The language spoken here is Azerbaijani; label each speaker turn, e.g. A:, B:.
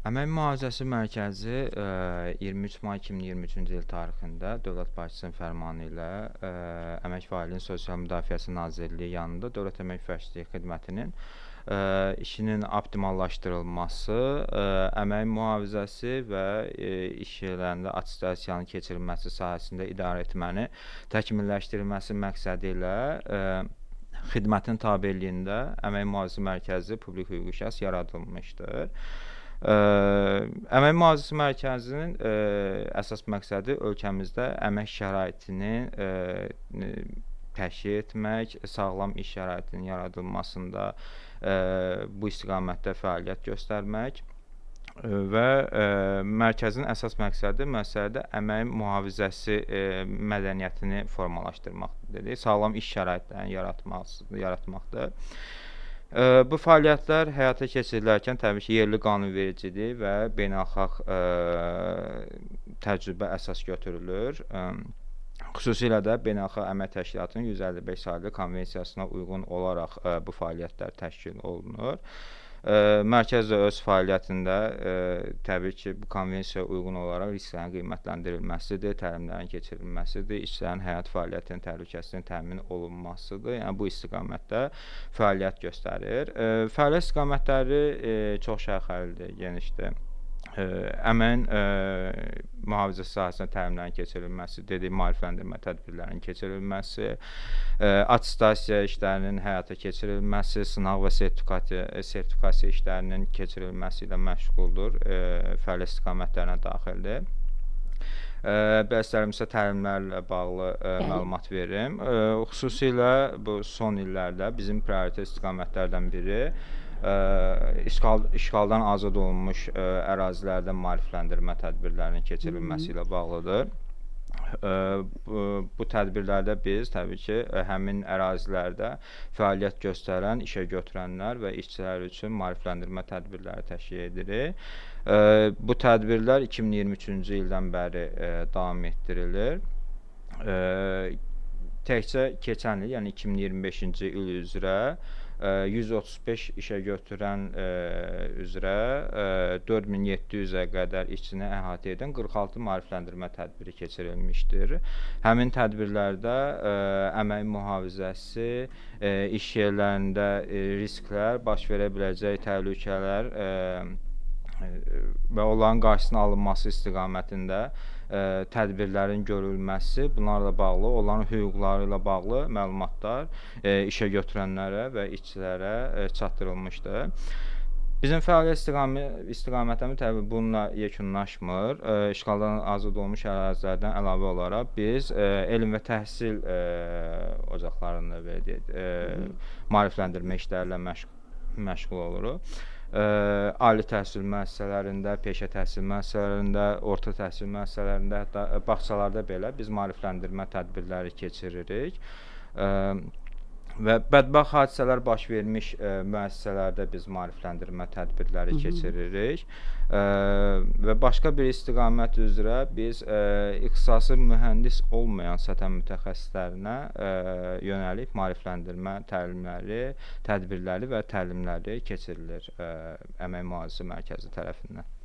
A: Əmək Mühafizəsi Mərkəzi 23 may 2023-cü il tarixində Dövlət Başçısının fərmanı ilə Əmək və Əhalinin Sosial Müdafiəsi Nazirliyi yanında Dövlət Əmək Vəzifəçiliyi Xidmətinin işinin optimallaşdırılması, əmək mühafizəsi və iş yerlərində attestasiyanın keçirilməsi sahəsində idarəetməni təkmilləşdirilməsi məqsədi ilə xidmətin tabeliyində Əmək Mühafizəsi Mərkəzi publik hüquqi şəxs yaradılmışdır. Əmək Mühafizəsi Mərkəzinin əsas məqsədi ölkəmizdə əmək şəraitini təşkil etmək, sağlam iş şəraitinin yaradılmasında bu istiqamətdə fəaliyyət göstərmək və mərkəzin əsas məqsədi müəssisədə əmək mühafizəsi mədəniyyətini formalaşdırmaqdır, sağlam iş şəraitlərini yaratmaqdır. Bu fəaliyyətlər həyata keçirilərkən təbii ki, yerli qanunvericilik və beynəlxalq təcrübə əsas götürülür. Xüsusilə də Beynəlxalq Əmək Təşkilatının 155 saylı konvensiyasına uyğun olaraq bu fəaliyyətlər təşkil olunur. Mərkəz də öz fəaliyyətində təbii ki, bu konvensiyaya uyğun olaraq risklərin qiymətləndirilməsidir, təlimlərin keçirilməsidir, işçilərin həyat fəaliyyətinin təhlükəsizliyinin təmin olunmasıdır. Yəni bu istiqamətdə fəaliyyət göstərir. Fəaliyyət istiqamətləri çox şaxəlidir, genişdir. Əməyin mühafizəsi sahəsində təlimlərin keçirilməsi, maarifləndirmə tədbirlərinin keçirilməsi, attestasiya işlərinin həyata keçirilməsi, sınaq və sertifikasiya işlərinin keçirilməsi ilə məşğuldur, fəaliyyət istiqamətlərinə daxildir. Bəzilərimizə təlimlərlə bağlı məlumat verim. Xüsusilə bu son illərdə bizim prioritet istiqamətlərdən biri işğaldan azad olunmuş ərazilərdə maarifləndirmə tədbirlərinin keçirilməsi ilə bağlıdır. Bu tədbirlərdə biz təbii ki, həmin ərazilərdə fəaliyyət göstərən, işə götürənlər və işçilər üçün maarifləndirmə tədbirləri təşkil edirik. Bu tədbirlər 2023-cü ildən bəri davam etdirilir. Təkcə keçən il, yəni 2025-ci il üzrə 135 işə götürən üzrə 4700-ə qədər işçini əhatə edən 46 maarifləndirmə tədbiri keçirilmişdir. Həmin tədbirlərdə əmək mühafizəsi, iş yerlərində risklər, baş verə biləcək təhlükələr və onların qarşısının alınması istiqamətində tədbirlərin görülməsi, bunlarla bağlı, onların hüquqları ilə bağlı məlumatlar işə götürənlərə və işçilərə çatdırılmışdır. Bizim fəaliyyət istiqamətimiz təbii bununla yekunlaşmır. İşğaldan azad olmuş ərazilərdən əlavə olaraq biz elm və təhsil ocaqlarında maarifləndirmə işlərlə məşğul oluruq. Ali təhsil müəssisələrində, peşə təhsil müəssisələrində, orta təhsil müəssisələrində, hətta bağçalarda belə biz maarifləndirmə tədbirləri keçiririk. Və bədbəxt hadisələr baş vermiş müəssisələrdə biz maarifləndirmə tədbirləri keçiririk. Və başqa bir istiqamət üzrə biz ixtisası mühəndis olmayan səthə mütəxəssislərinə yönəlib maarifləndirmə təlimləri, tədbirləri və təlimləri keçirilir Əmək Mühafizəsi Mərkəzi tərəfindən.